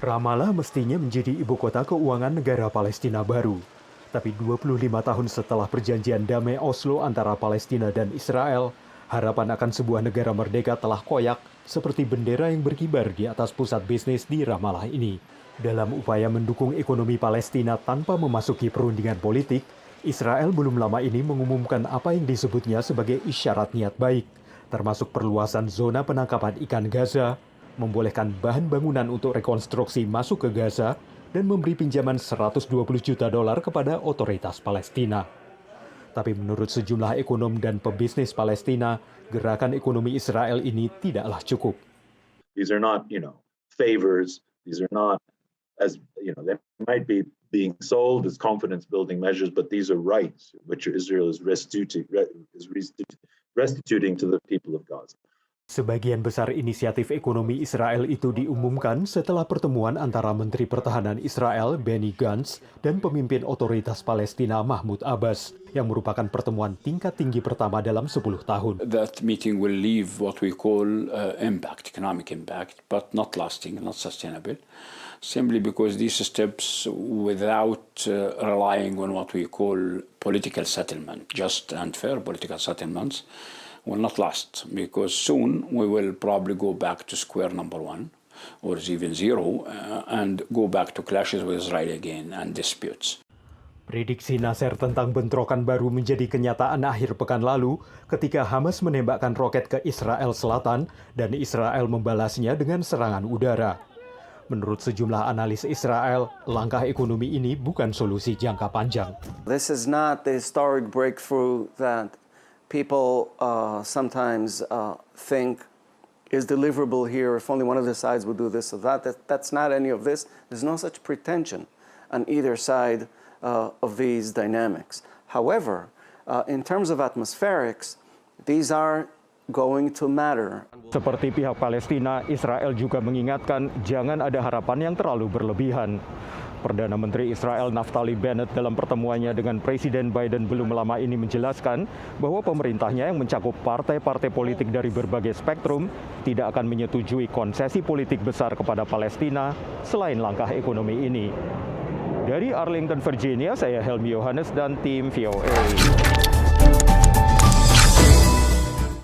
Ramallah mestinya menjadi ibu kota keuangan negara Palestina baru. Tapi 25 tahun setelah perjanjian damai Oslo antara Palestina dan Israel, harapan akan sebuah negara merdeka telah koyak seperti bendera yang berkibar di atas pusat bisnis di Ramallah ini. Dalam upaya mendukung ekonomi Palestina tanpa memasuki perundingan politik, Israel belum lama ini mengumumkan apa yang disebutnya sebagai isyarat niat baik, termasuk perluasan zona penangkapan ikan Gaza, membolehkan bahan bangunan untuk rekonstruksi masuk ke Gaza, dan memberi pinjaman 120 juta dolar kepada otoritas Palestina. Tapi menurut sejumlah ekonom dan pebisnis Palestina, gerakan ekonomi Israel ini tidaklah cukup. These are not, favors. These are not, as they might be being sold as confidence-building measures, but these are rights which Israel is restituting to the people of Gaza. Sebagian besar inisiatif ekonomi Israel itu diumumkan setelah pertemuan antara Menteri Pertahanan Israel Benny Gantz dan pemimpin otoritas Palestina Mahmud Abbas, yang merupakan pertemuan tingkat tinggi pertama dalam 10 tahun. That meeting will leave what we call economic impact, but not lasting, not sustainable, simply because these steps, without relying on what we call political settlement, just and fair political settlements, will not last, because soon we will probably go back to square number one, or even zero, and go back to clashes with Israel again and disputes. Prediksi Nasser tentang bentrokan baru menjadi kenyataan akhir pekan lalu ketika Hamas menembakkan roket ke Israel Selatan dan Israel membalasnya dengan serangan udara. Menurut sejumlah analis Israel, langkah ekonomi ini bukan solusi jangka panjang. This is not the historic breakthrough that people sometimes think is deliverable here if only one of the sides would do this or that. That's not any of this. There's no such pretension on either side of these dynamics. However, in terms of atmospherics, these are going to matter. Seperti pihak Palestina, Israel juga mengingatkan jangan ada harapan yang terlalu berlebihan. Perdana Menteri Israel Naftali Bennett dalam pertemuannya dengan Presiden Biden belum lama ini menjelaskan bahwa pemerintahnya yang mencakup partai-partai politik dari berbagai spektrum tidak akan menyetujui konsesi politik besar kepada Palestina selain langkah ekonomi ini. Dari Arlington, Virginia, saya Helmi Yohanes dan tim VOA.